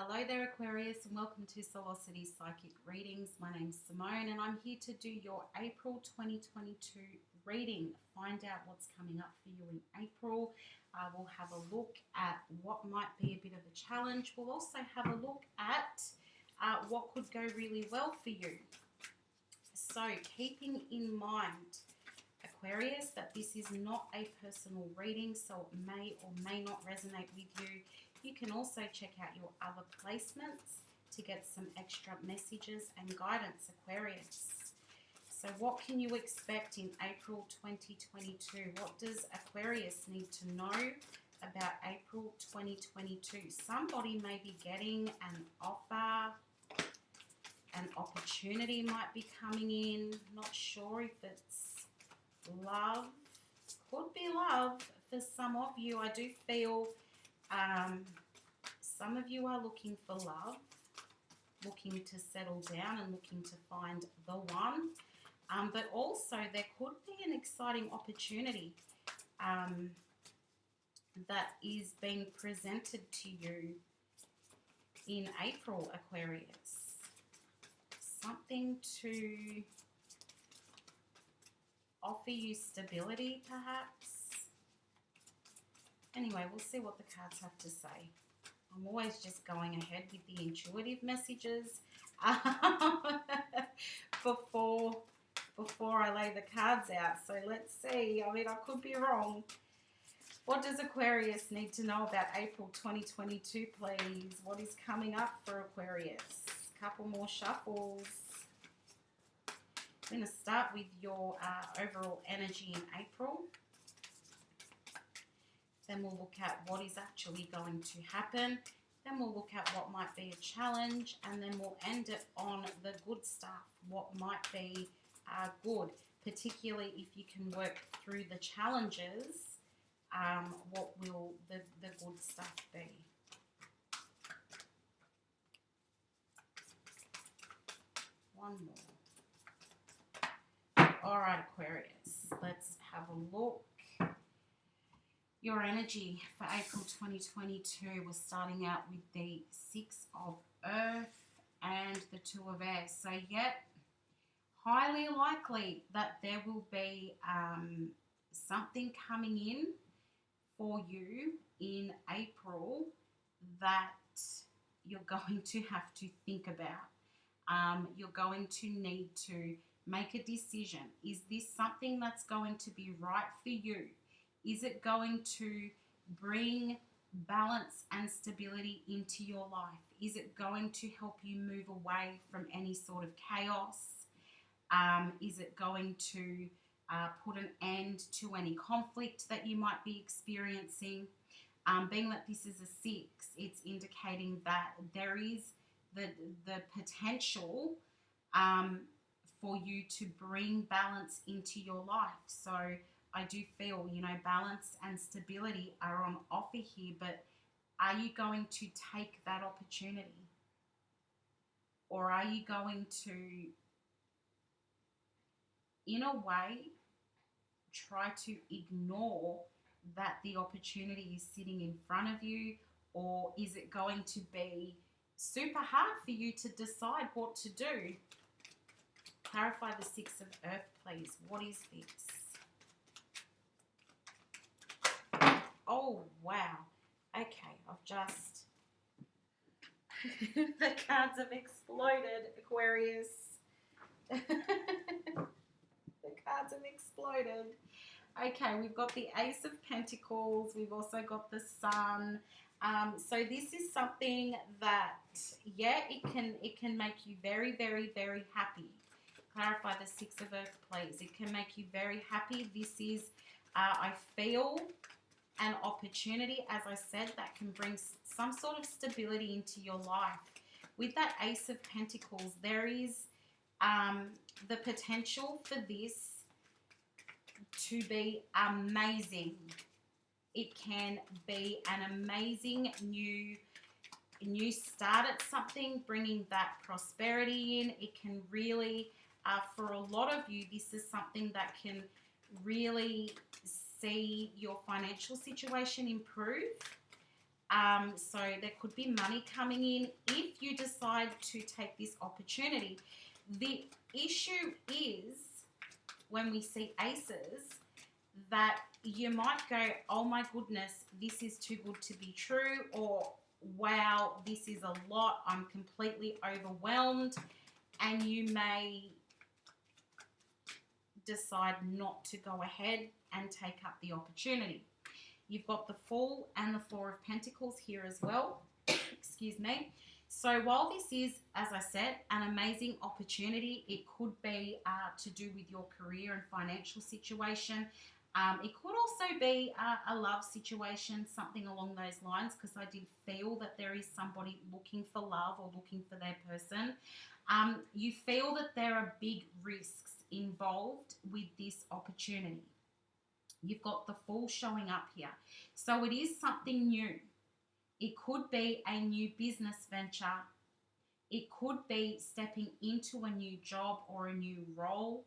Hello there, Aquarius, and welcome to Soulocity Psychic Readings. My name's Simone, and I'm here to do your April 2022 reading. Find out what's coming up for you in April. We'll have a look at what might be a bit of a challenge. We'll also have a look at what could go really well for you. So, keeping in mind, Aquarius, that this is not a personal reading, so it may or may not resonate with you. You can also check out your other placements to get some extra messages and guidance, Aquarius. So what can you expect in April 2022? What does Aquarius need to know about April 2022? Somebody may be getting an offer, an opportunity might be coming in. Not sure if it's love. Could be love for some of you. I do feel some of you are looking for love, looking to settle down and looking to find the one. But also there could be an exciting opportunity that is being presented to you in April, Aquarius. Something to offer you stability, perhaps. Anyway, we'll see what the cards have to say. I'm always just going ahead with the intuitive messages before I lay the cards out. So let's see. I mean, I could be wrong. What does Aquarius need to know about April 2022, please? What is coming up for Aquarius? Couple more shuffles. I'm going to start with your overall energy in April. Then we'll look at what is actually going to happen. Then we'll look at what might be a challenge. And then we'll end it on the good stuff, what might be good, particularly if you can work through the challenges. What will the good stuff be? One more. All right, Aquarius, let's have a look. Your energy for April 2022 was starting out with the Six of Earth and the Two of Air. So, yet, highly likely that there will be something coming in for you in April that you're going to have to think about. You're going to need to make a decision. Is this something that's going to be right for you? Is it going to bring balance and stability into your life? Is it going to help you move away from any sort of chaos? Is it going to put an end to any conflict that you might be experiencing? Being that this is a 6, it's indicating that there is the potential for you to bring balance into your life. So I do feel, balance and stability are on offer here, but are you going to take that opportunity? Or are you going to, in a way, try to ignore that the opportunity is sitting in front of you? Or is it going to be super hard for you to decide what to do? Clarify the Six of Earth, please. What is this? Oh, wow. Okay, I've just... the cards have exploded, Aquarius. The cards have exploded. Okay, we've got the Ace of Pentacles. We've also got the Sun. So this is something that, yeah, it can make you very, very, very happy. Clarify the Six of Earth, please. It can make you very happy. This is, I feel, an opportunity, as I said, that can bring some sort of stability into your life. With that Ace of Pentacles, there is the potential for this to be amazing. It can be an amazing new start at something, bringing that prosperity in. It can really, for a lot of you, this is something that can really see your financial situation improve. So there could be money coming in if you decide to take this opportunity. The issue is when we see aces that you might go, oh my goodness, this is too good to be true, or wow, this is a lot, I'm completely overwhelmed, and you may decide not to go ahead and take up the opportunity. You've got the Fool and the Four of Pentacles here as well. Excuse me. So while this is, as I said, an amazing opportunity, it could be to do with your career and financial situation. It could also be a love situation, something along those lines, because I did feel that there is somebody looking for love or looking for their person. You feel that there are big risks involved with this opportunity. You've got the Fool showing up here. So it is something new. It could be a new business venture. It could be stepping into a new job or a new role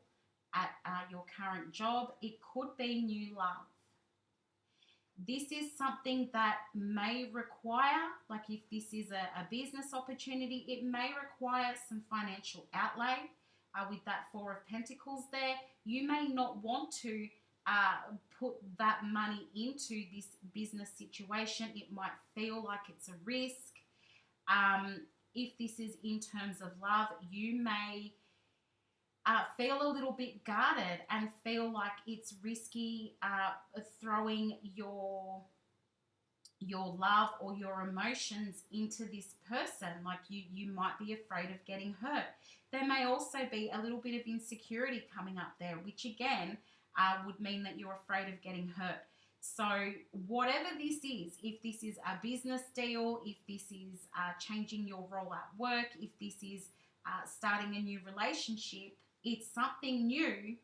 at your current job. It could be new love. This is something that may require, like if this is a business opportunity, it may require some financial outlay. With that Four of Pentacles there, you may not want to put that money into this business situation. It might feel like it's a risk. If this is in terms of love, you may feel a little bit guarded and feel like it's risky throwing your love or your emotions into this person. Like you might be afraid of getting hurt. There may also be a little bit of insecurity coming up there, which again would mean that you're afraid of getting hurt. So whatever this is, if this is a business deal, if this is changing your role at work, if this is starting a new relationship, it's something new.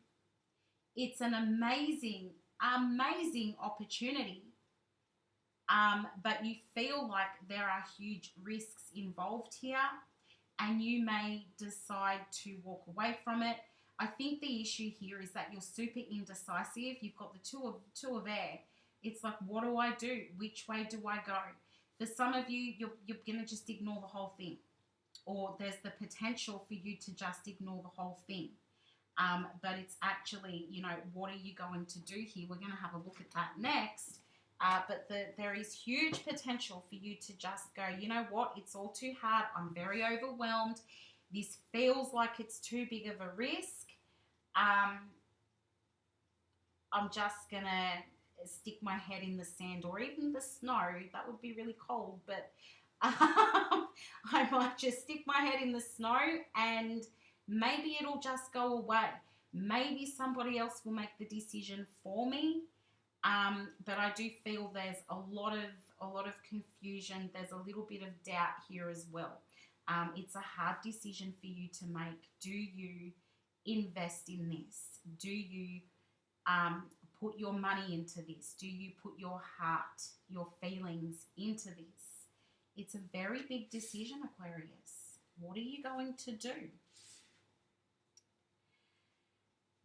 It's an amazing, amazing opportunity. But you feel like there are huge risks involved here, and you may decide to walk away from it. I think the issue here is that you're super indecisive. You've got the two of air. It's like, what do I do? Which way do I go? For some of you, you're going to just ignore the whole thing. Or there's the potential for you to just ignore the whole thing. But it's actually, what are you going to do here? We're going to have a look at that next. But there is huge potential for you to just go, you know what? It's all too hard. I'm very overwhelmed. This feels like it's too big of a risk. I'm just going to stick my head in the sand or even the snow. That would be really cold, but I might just stick my head in the snow and maybe it'll just go away. Maybe somebody else will make the decision for me. But I do feel there's a lot of confusion. There's a little bit of doubt here as well. It's a hard decision for you to make. Do you invest in this? Do you put your money into this? Do you put your heart, your feelings into this? It's a very big decision, Aquarius. What are you going to do?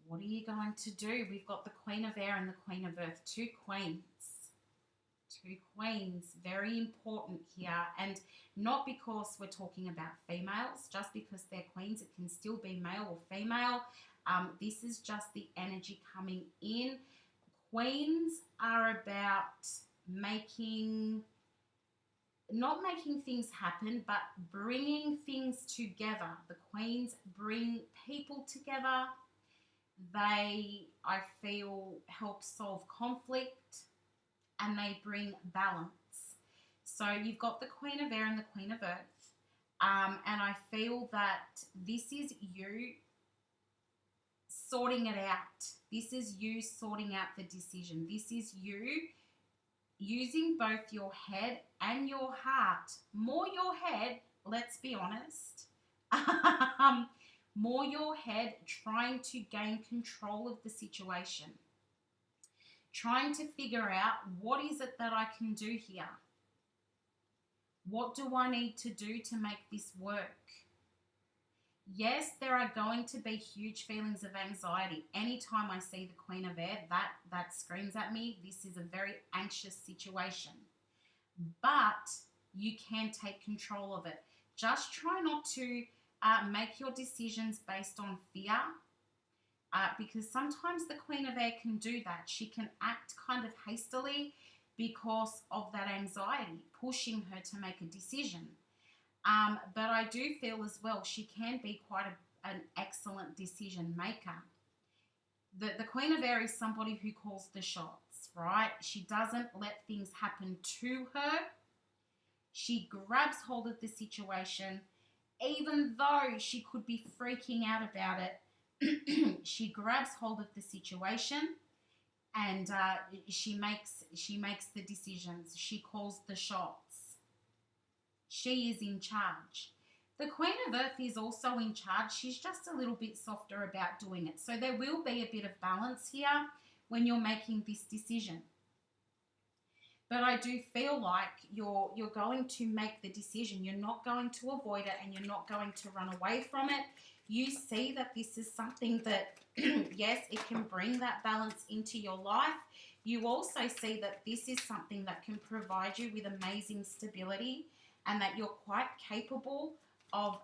What are you going to do? We've got the Queen of Air and the Queen of Earth. Two queens. Two queens. Very important here. And not because we're talking about females, just because they're queens. It can still be male or female. This is just the energy coming in. Queens are about not making things happen, but bringing things together. The queens bring people together. They, I feel, help solve conflict, and they bring balance. So you've got the Queen of Air and the Queen of Earth, and I feel that this is you sorting it out. This is you sorting out the decision. This is you using both your head and your heart. More your head, let's be honest. More your head, trying to gain control of the situation. Trying to figure out, what is it that I can do here? What do I need to do to make this work? Yes, there are going to be huge feelings of anxiety. Anytime I see the Queen of Air, that screams at me. This is a very anxious situation. but you can take control of it. Just try not to make your decisions based on fear, because sometimes the Queen of Air can do that. She can act kind of hastily because of that anxiety, pushing her to make a decision. But I do feel as well she can be quite an excellent decision maker. The Queen of Air is somebody who calls the shots, right? She doesn't let things happen to her. She grabs hold of the situation, even though she could be freaking out about it. She grabs hold of the situation, and she makes the decisions. She calls the shots. She is in charge. The Queen of Earth is also in charge. She's just a little bit softer about doing it. So there will be a bit of balance here when you're making this decision. But I do feel like you're going to make the decision. You're not going to avoid it, and you're not going to run away from it. You see that this is something that, yes, it can bring that balance into your life. You also see that this is something that can provide you with amazing stability, and that you're quite capable of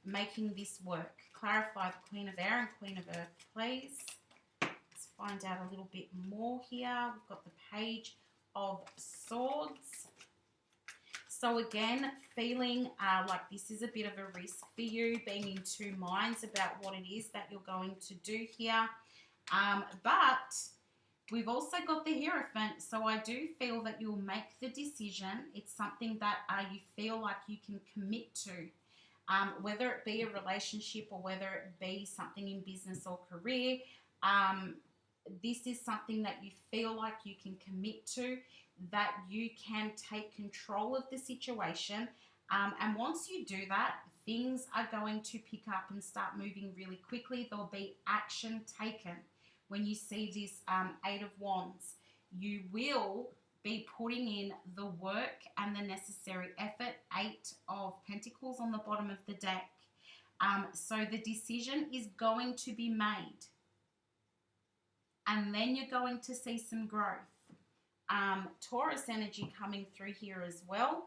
making this work. Clarify the Queen of Air and Queen of Earth, please. Let's find out a little bit more here. We've got the Page of Swords. So again, feeling like this is a bit of a risk for you, being in two minds about what it is that you're going to do here. But we've also got the Hierophant, so I do feel that you'll make the decision. It's something that you feel like you can commit to, whether it be a relationship or whether it be something in business or career. This is something that you feel like you can commit to, that you can take control of the situation. And once you do that, things are going to pick up and start moving really quickly. There'll be action taken. When you see this Eight of Wands, you will be putting in the work and the necessary effort. Eight of Pentacles on the bottom of the deck. So the decision is going to be made. And then you're going to see some growth. Taurus energy coming through here as well.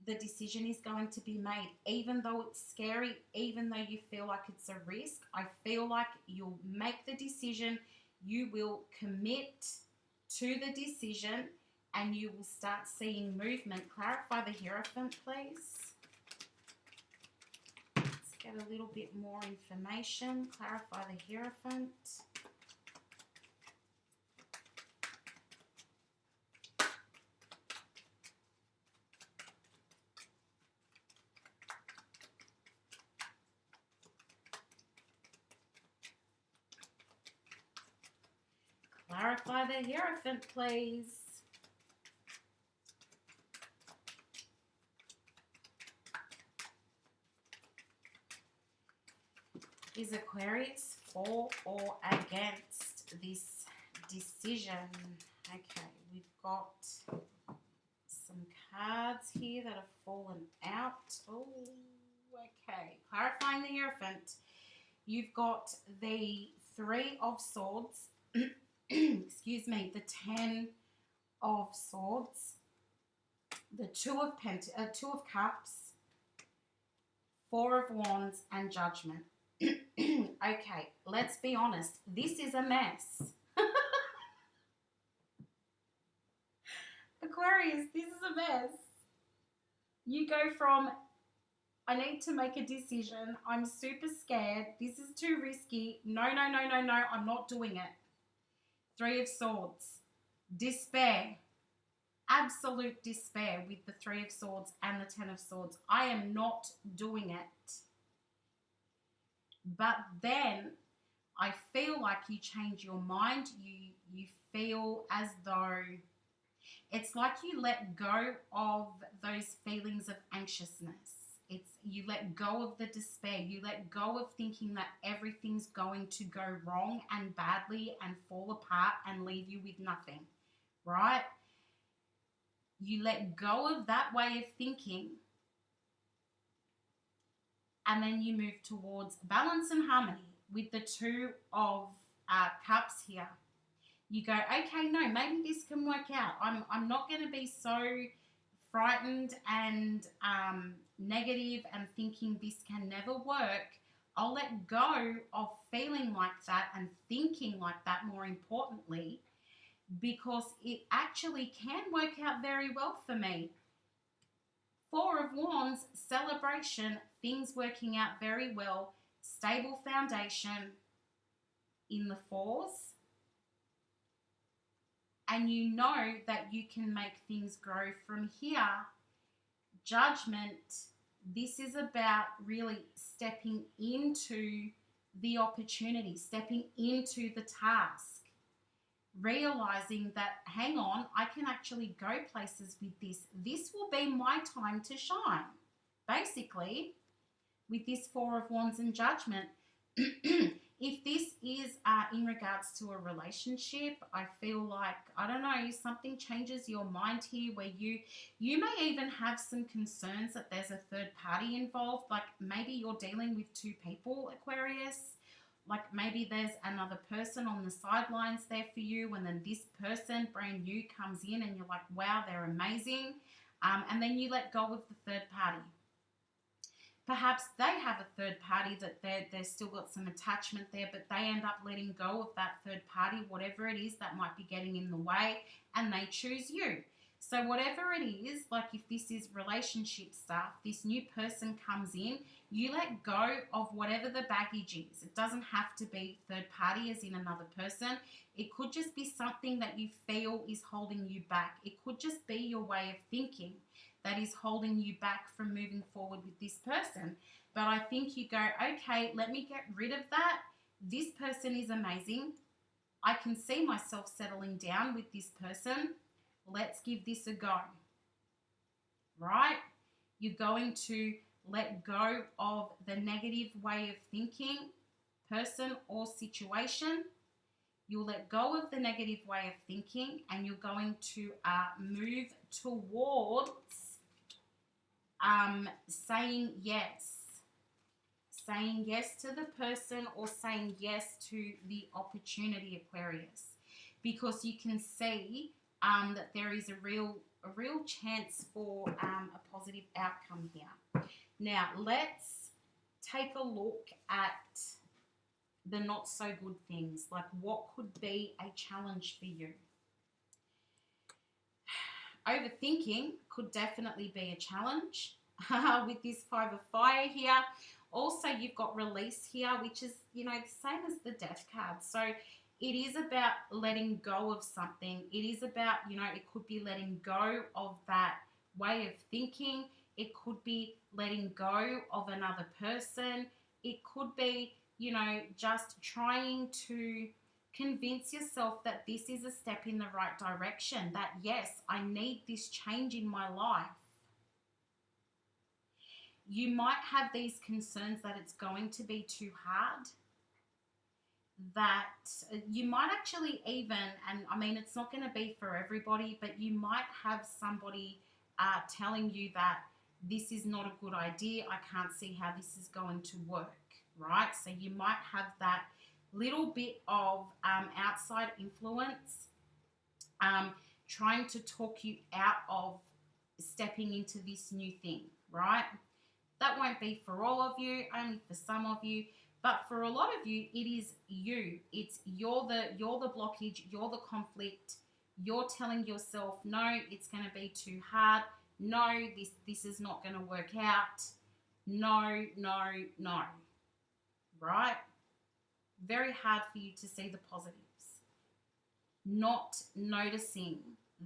The decision is going to be made. Even though it's scary, even though you feel like it's a risk, I feel like you'll make the decision. You will commit to the decision, and you will start seeing movement. Clarify the Hierophant, please. Let's get a little bit more information. Clarify the Hierophant. Clarify the Hierophant, please. Is Aquarius for or against this decision? Okay, we've got some cards here that have fallen out. Oh, okay. Clarifying the Hierophant. You've got the Three of Swords. Excuse me, the Ten of Swords, the Two of Cups, Four of Wands, and Judgment. Okay, let's be honest. This is a mess. Aquarius, this is a mess. You go from, I need to make a decision. I'm super scared. This is too risky. No, no, no, no, no. I'm not doing it. Three of Swords. Despair. Absolute despair with the Three of Swords and the Ten of Swords. I am not doing it. But then I feel like you change your mind. You feel as though it's like you let go of those feelings of anxiousness. You let go of the despair. You let go of thinking that everything's going to go wrong and badly and fall apart and leave you with nothing, right? You let go of that way of thinking, and then you move towards balance and harmony with the Two of Cups here. You go, okay, no, maybe this can work out. I'm not going to be so frightened and negative and thinking this can never work. I'll let go of feeling like that and thinking like that, more importantly, because it actually can work out very well for me. Four of Wands, celebration, things working out very well, stable foundation in the fours. And you know that you can make things grow from here. Judgment, this is about really stepping into the opportunity, stepping into the task, realizing that, hang on, I can actually go places with this. This will be my time to shine. Basically, with this Four of Wands and Judgment, if this is in regards to a relationship, I feel like, I don't know, something changes your mind here where you may even have some concerns that there's a third party involved. Like maybe you're dealing with two people, Aquarius. Like maybe there's another person on the sidelines there for you, and then this person brand new comes in and you're like, wow, they're amazing. And then you let go of the third party. Perhaps they have a third party that they've still got some attachment there, but they end up letting go of that third party, whatever it is that might be getting in the way, and they choose you. So whatever it is, like if this is relationship stuff, this new person comes in, you let go of whatever the baggage is. It doesn't have to be third party as in another person. It could just be something that you feel is holding you back. It could just be your way of thinking that is holding you back from moving forward with this person. But I think you go, okay, let me get rid of that. This person is amazing. I can see myself settling down with this person. Let's give this a go, right? You're going to let go of the negative way of thinking, person or situation. You'll let go of the negative way of thinking, and you're going to move towards saying yes. Saying yes to the person or saying yes to the opportunity, Aquarius, because you can see that there is a real chance for a positive outcome here. Now, let's take a look at the not so good things, like what could be a challenge for you. Overthinking could definitely be a challenge with this Five of Fire here. Also, you've got release here, which is, you know, the same as the Death card. So it is about letting go of something. It is about, you know, it could be letting go of that way of thinking. It could be letting go of another person. It could be, you know, just trying to convince yourself that this is a step in the right direction, that yes, I need this change in my life. You might have these concerns that it's going to be too hard, that you might actually even, and I mean, it's not going to be for everybody, but you might have somebody telling you that this is not a good idea. I can't see how this is going to work, right? So you might have that little bit of outside influence trying to talk you out of stepping into this new thing, right? That won't be for all of you, only for some of you, but for a lot of you, it is you. It's you're the blockage, you're the conflict. You're telling yourself, no, it's going to be too hard. No, this is not going to work out. No, no, no. Right? Very hard for you to see the positives. Not noticing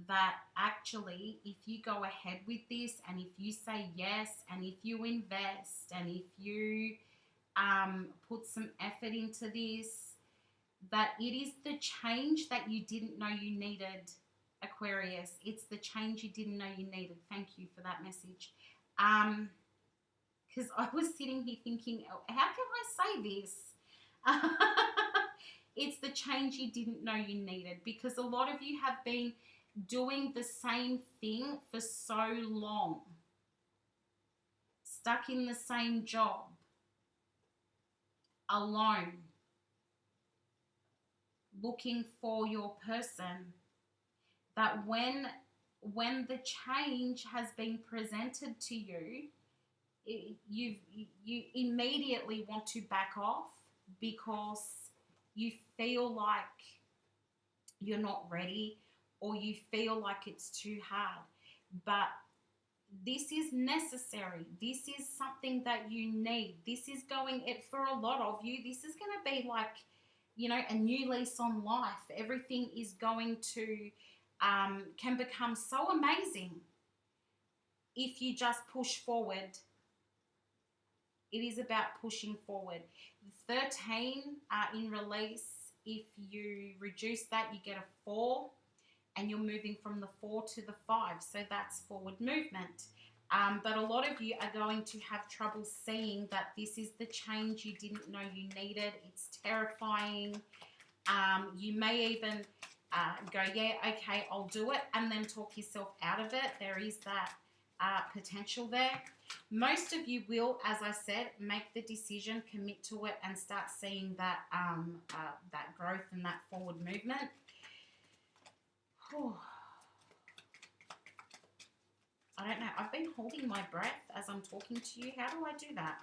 that actually, if you go ahead with this, and if you say yes, and if you invest, and if you put some effort into this, that it is the change that you didn't know you needed, Aquarius. It's the change you didn't know you needed. Thank you for that message. Because I was sitting here thinking, oh, how can I say this? It's the change you didn't know you needed, because a lot of you have been doing the same thing for so long, stuck in the same job, alone, looking for your person, that when the change has been presented to you, you immediately want to back off because you feel like you're not ready, or you feel like it's too hard. But this is necessary. This is something that you need. This is going, it for a lot of you, this is going to be like, you know, a new lease on life. Everything is going to can become so amazing if you just push forward. It is about pushing forward. 13 in release, if you reduce that, you get a 4, and you're moving from the 4 to the 5. So that's forward movement. But a lot of you are going to have trouble seeing that this is the change you didn't know you needed. It's terrifying. You may even go, yeah, okay, I'll do it, and then talk yourself out of it. There is that potential there. Most of you will, as I said, make the decision, commit to it, and start seeing that that growth and that forward movement. Whew. I don't know. I've been holding my breath as I'm talking to you. How do I do that?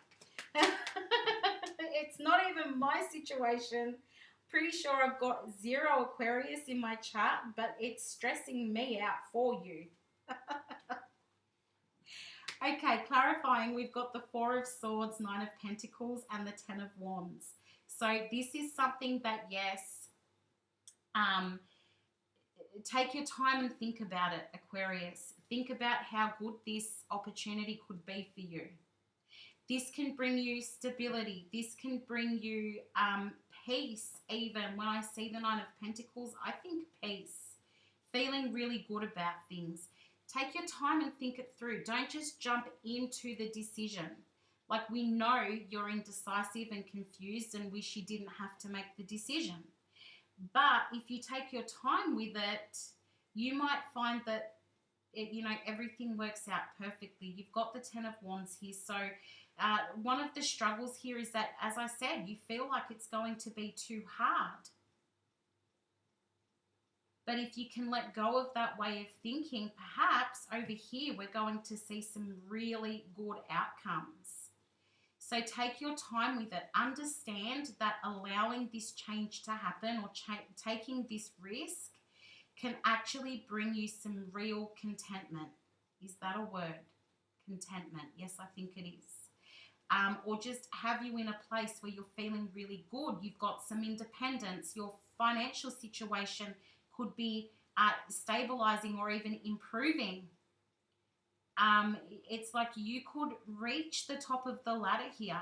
It's not even my situation. Pretty sure I've got 0 Aquarius in my chart, but it's stressing me out for you. Okay, clarifying, we've got the 4 of Swords, 9 of Pentacles, and the 10 of Wands. So this is something that, yes, take your time and think about it, Aquarius. Think about how good this opportunity could be for you. This can bring you stability. This can bring you peace even. When I see the 9 of Pentacles, I think peace. Feeling really good about things. Take your time and think it through. Don't just jump into the decision. Like, we know you're indecisive and confused and wish you didn't have to make the decision. But if you take your time with it, you might find that everything works out perfectly. You've got the 10 of Wands here. So one of the struggles here is that, as I said, you feel like it's going to be too hard. But if you can let go of that way of thinking, perhaps over here we're going to see some really good outcomes. So take your time with it. Understand that allowing this change to happen, or taking this risk, can actually bring you some real contentment. Is that a word? Contentment. Yes, I think it is. Or just have you in a place where you're feeling really good. You've got some independence. Your financial situation could be stabilizing or even improving. It's like you could reach the top of the ladder here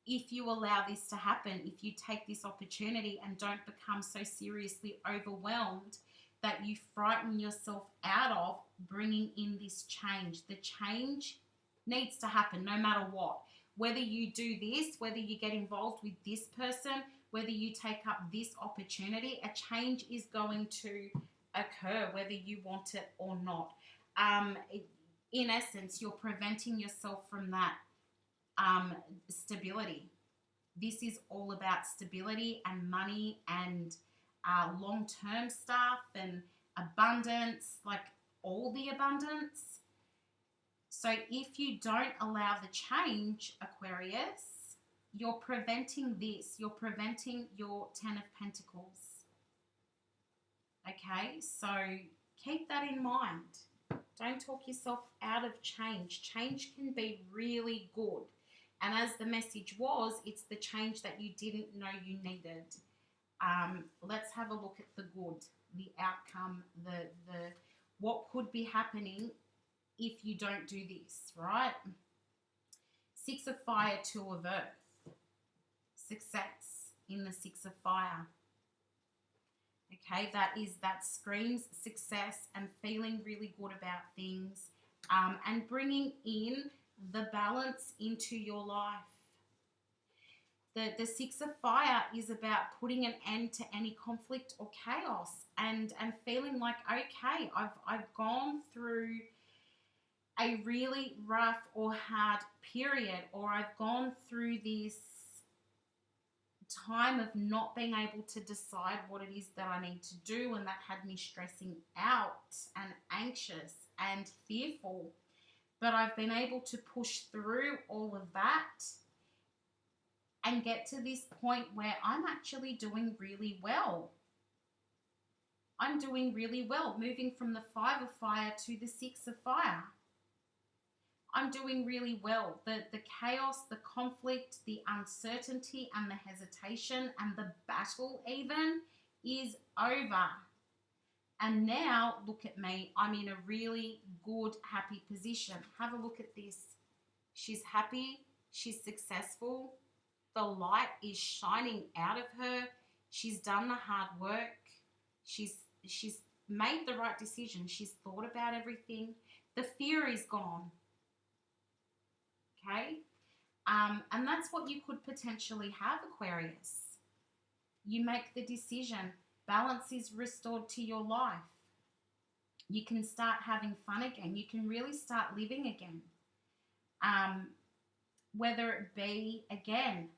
if you allow this to happen, if you take this opportunity and don't become so seriously overwhelmed that you frighten yourself out of bringing in this change. The change needs to happen no matter what. Whether you do this, whether you get involved with this person, whether you take up this opportunity, a change is going to occur whether you want it or not. In essence, you're preventing yourself from that stability. This is all about stability and money and long-term stuff and abundance, like all the abundance. So if you don't allow the change, Aquarius, you're preventing this. You're preventing your 10 of Pentacles. Okay, so keep that in mind. Don't talk yourself out of change. Change can be really good. And as the message was, it's the change that you didn't know you needed. Let's have a look at the good, the outcome, the what could be happening if you don't do this, right? 6 of Fire, 2 of Earth. Success in the 6 of Fire. Okay, that screams success and feeling really good about things, and bringing in the balance into your life. The 6 of Fire is about putting an end to any conflict or chaos and feeling like, okay, I've gone through a really rough or hard period, or I've gone through this time of not being able to decide what it is that I need to do, and that had me stressing out and anxious and fearful. But I've been able to push through all of that and get to this point where I'm actually doing really well. I'm doing really well, moving from the 5 of fire to the 6 of fire. I'm doing really well. The chaos, the conflict, the uncertainty and the hesitation and the battle even is over. And now, look at me. I'm in a really good, happy position. Have a look at this. She's happy. She's successful. The light is shining out of her. She's done the hard work. She's made the right decision. She's thought about everything. The fear is gone. Okay? And that's what you could potentially have, Aquarius. You make the decision. Balance is restored to your life. You can start having fun again. You can really start living again. Whether it be, again,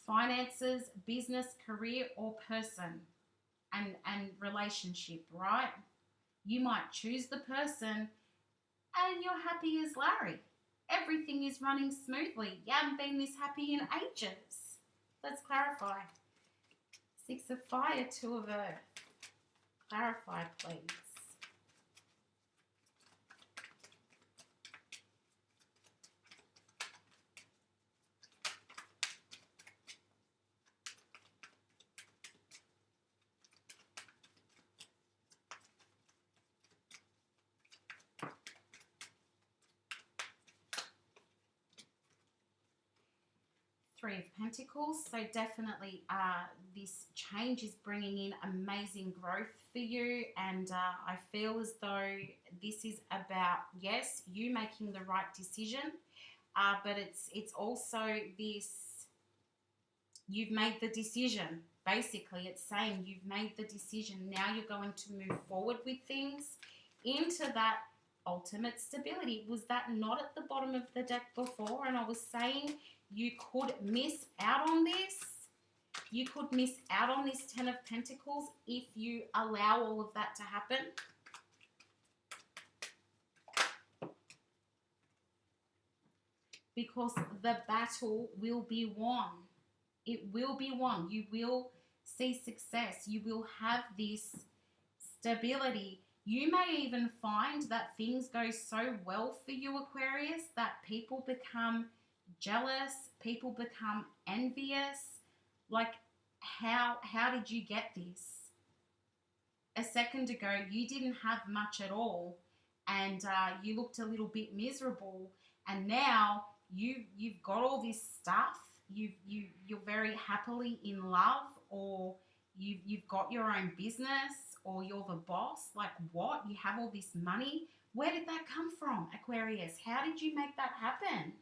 finances, business, career, or person and relationship, right? You might choose the person and you're happy as Larry. Everything is running smoothly. You haven't been this happy in ages. Let's clarify. 6 of fire, 2 of earth. Clarify, please. Three of Pentacles. So definitely this change is bringing in amazing growth for you, and I feel as though this is about, yes, you making the right decision, but it's also this, you've made the decision. Basically, it's saying you've made the decision. Now you're going to move forward with things into that ultimate stability. Was that not at the bottom of the deck before? And I was saying you could miss out on this. You could miss out on this 10 of Pentacles if you allow all of that to happen. Because the battle will be won. It will be won. You will see success. You will have this stability. You may even find that things go so well for you, Aquarius, that people become jealous, people become envious. Like, how did you get this? A second ago, you didn't have much at all, and you looked a little bit miserable, and now you've got all this stuff. You're very happily in love, or you've got your own business, or you're the boss. Like, what? You have all this money? Where did that come from, Aquarius? How did you make that happen?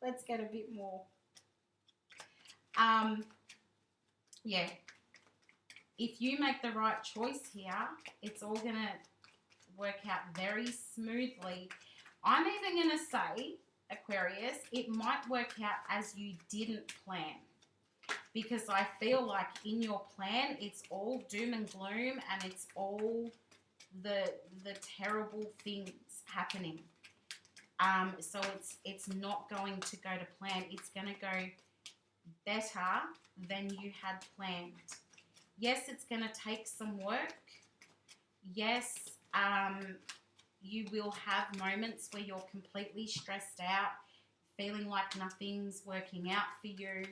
Let's get a bit more. Yeah. If you make the right choice here, it's all going to work out very smoothly. I'm even going to say, Aquarius, it might work out as you didn't plan. Because I feel like in your plan, it's all doom and gloom, and it's all the terrible things happening. So it's not going to go to plan. It's going to go better than you had planned. Yes, it's going to take some work. Yes, you will have moments where you're completely stressed out, feeling like nothing's working out for you.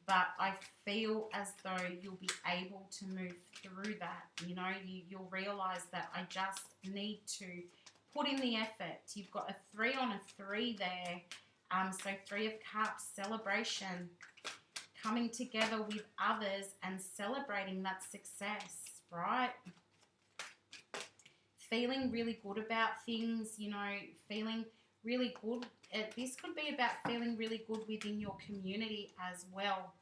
But I feel as though you'll be able to move through that. You know, you'll realize that I just need to put in the effort. You've got a 3 on a 3 there. So 3 of Cups, celebration, coming together with others and celebrating that success, right? Feeling really good about things, you know, feeling really good. This could be about feeling really good within your community as well.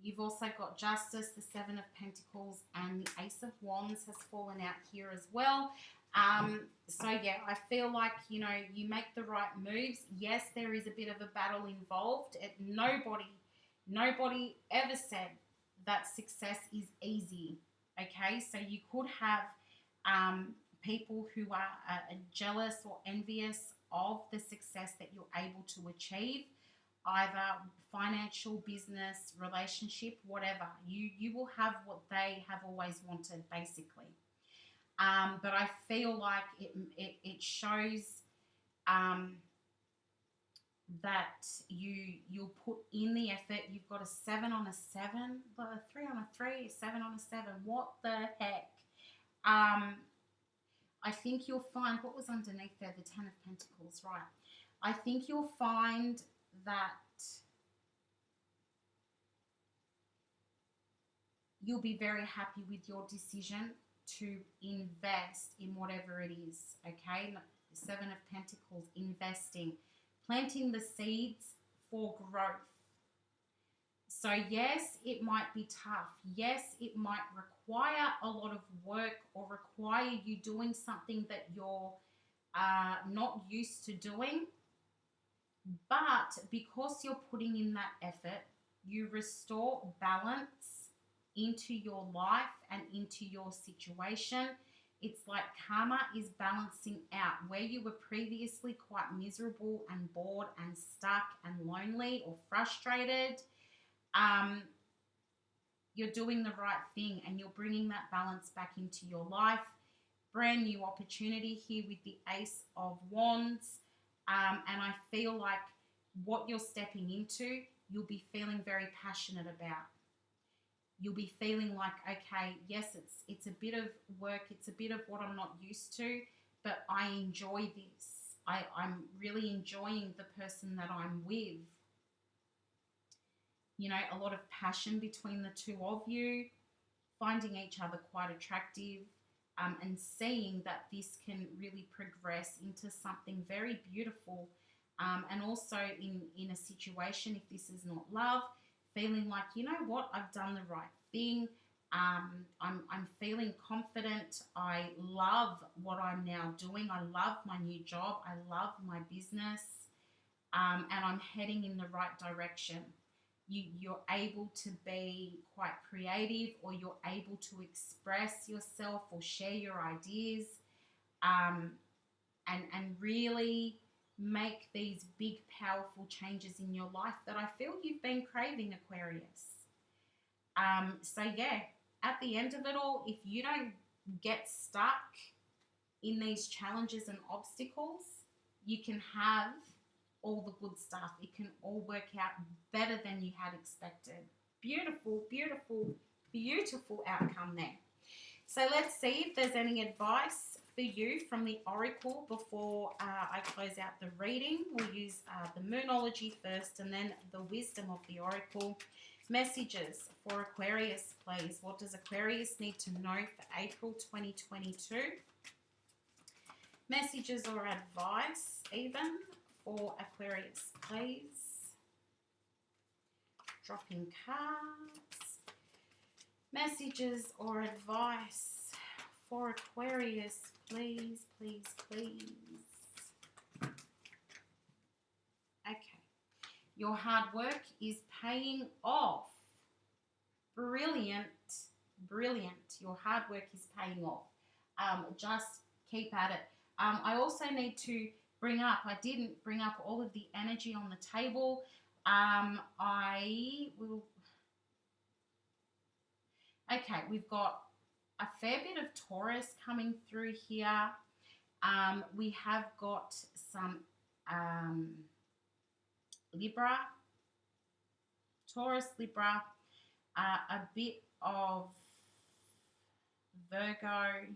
You've also got Justice, the 7 of Pentacles, and the Ace of Wands has fallen out here as well. So yeah, I feel like, you know, you make the right moves. Yes, there is a bit of a battle involved. Nobody ever said that success is easy. Okay, so you could have people who are jealous or envious of the success that you're able to achieve, either financial, business, relationship, whatever. You will have what they have always wanted, basically. But I feel like it shows um, that you'll put in the effort. You've got a 7 on a 7, a 3 on a 3, a 7 on a 7. What the heck? I think you'll find what was underneath there, the 10 of Pentacles, right? I think you'll find that you'll be very happy with your decision to invest in whatever it is, okay? 7 of Pentacles, investing, planting the seeds for growth. So yes, it might be tough. Yes, it might require a lot of work or require you doing something that you're not used to doing. But because you're putting in that effort, you restore balance into your life and into your situation. It's like karma is balancing out where you were previously quite miserable and bored and stuck and lonely or frustrated. You're doing the right thing and you're bringing that balance back into your life. Brand new opportunity here with the Ace of Wands. And I feel like what you're stepping into, you'll be feeling very passionate about. You'll be feeling like, okay, yes, it's a bit of work, it's a bit of what I'm not used to, but I enjoy this. I'm really enjoying the person that I'm with. You know, a lot of passion between the two of you, finding each other quite attractive, and seeing that this can really progress into something very beautiful. And also in a situation, if this is not love, feeling like, you know what, I've done the right thing. I'm feeling confident. I love what I'm now doing. I love my new job. I love my business. And I'm heading in the right direction. You're able to be quite creative, or you're able to express yourself or share your ideas, and really make these big, powerful changes in your life that I feel you've been craving, Aquarius. So yeah, at the end of it all, if you don't get stuck in these challenges and obstacles, you can have all the good stuff. It can all work out better than you had expected. Beautiful, beautiful, beautiful outcome there. So let's see if there's any advice for you from the Oracle before I close out the reading. We'll use the Moonology first and then the Wisdom of the Oracle. Messages for Aquarius, please. What does Aquarius need to know for April 2022? Messages or advice even for Aquarius, please. Dropping cards. Messages or advice for Aquarius, please, please, please. Okay. Your hard work is paying off. Brilliant, brilliant. Your hard work is paying off. Just keep at it. I also need to bring up, I didn't bring up all of the energy on the table. I will. Okay, we've got a fair bit of Taurus coming through here. We have got some Libra, Taurus, Libra, a bit of Virgo,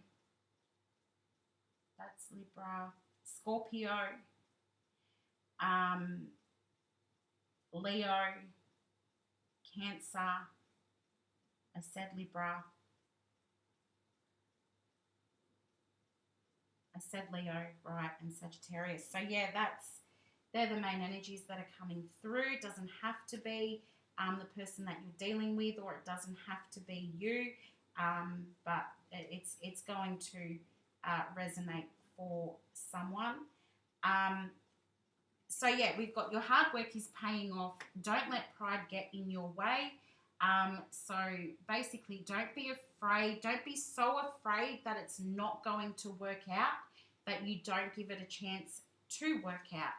that's Libra, Scorpio, Leo, Cancer, I said Libra, I said Leo, right, and Sagittarius. So yeah, they're the main energies that are coming through. It doesn't have to be the person that you're dealing with, or it doesn't have to be you, but it's going to resonate for someone. So yeah, we've got your hard work is paying off. Don't let pride get in your way. So basically, don't be afraid. Don't be so afraid that it's not going to work out that you don't give it a chance to work out.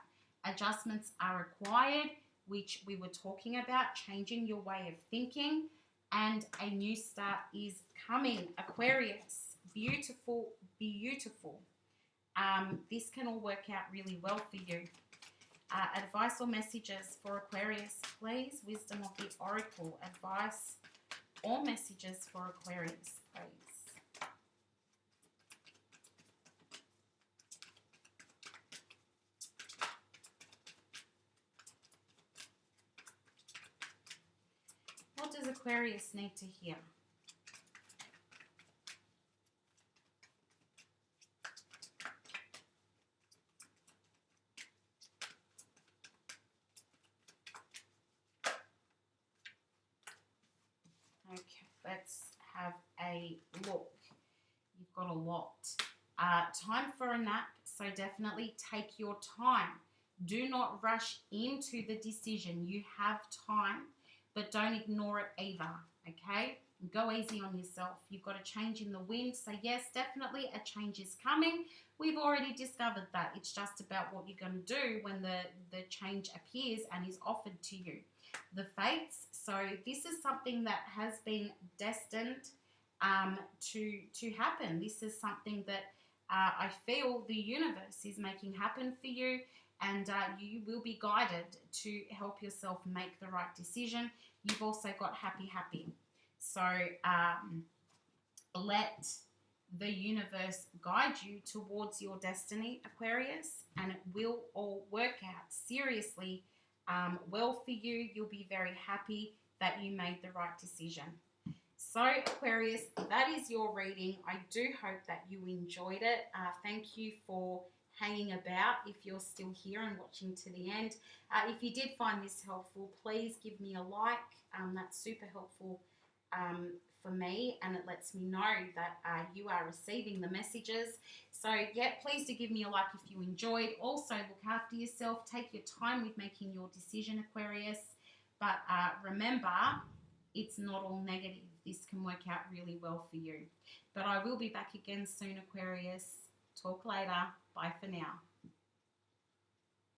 Adjustments are required, which we were talking about, changing your way of thinking, and a new start is coming. Aquarius, beautiful, beautiful. This can all work out really well for you. Advice or messages for Aquarius, please. Wisdom of the Oracle. Advice or messages for Aquarius, please. What does Aquarius need to hear? Okay, let's have a look. You've got a lot. Time for a nap, so definitely take your time. Do not rush into the decision. You have time, but don't ignore it either, okay? Go easy on yourself. You've got a change in the wind, so yes, definitely a change is coming. We've already discovered that. It's just about what you're going to do when the change appears and is offered to you. The fates, so this is something that has been destined to happen. This is something that I feel the universe is making happen for you, and you will be guided to help yourself make the right decision. You've also got happy. So let the universe guide you towards your destiny, Aquarius, and it will all work out seriously well for you. You'll be very happy that you made the right decision. So Aquarius, that is your reading. I do hope that you enjoyed it. Thank you for hanging about if you're still here and watching to the end. If you did find this helpful, please give me a like. That's super helpful for me, and it lets me know that you are receiving the messages. So yeah, please do give me a like if you enjoyed. Also, look after yourself. Take your time with making your decision, Aquarius. But remember, it's not all negative. This can work out really well for you. But I will be back again soon, Aquarius. Talk later. Bye for now.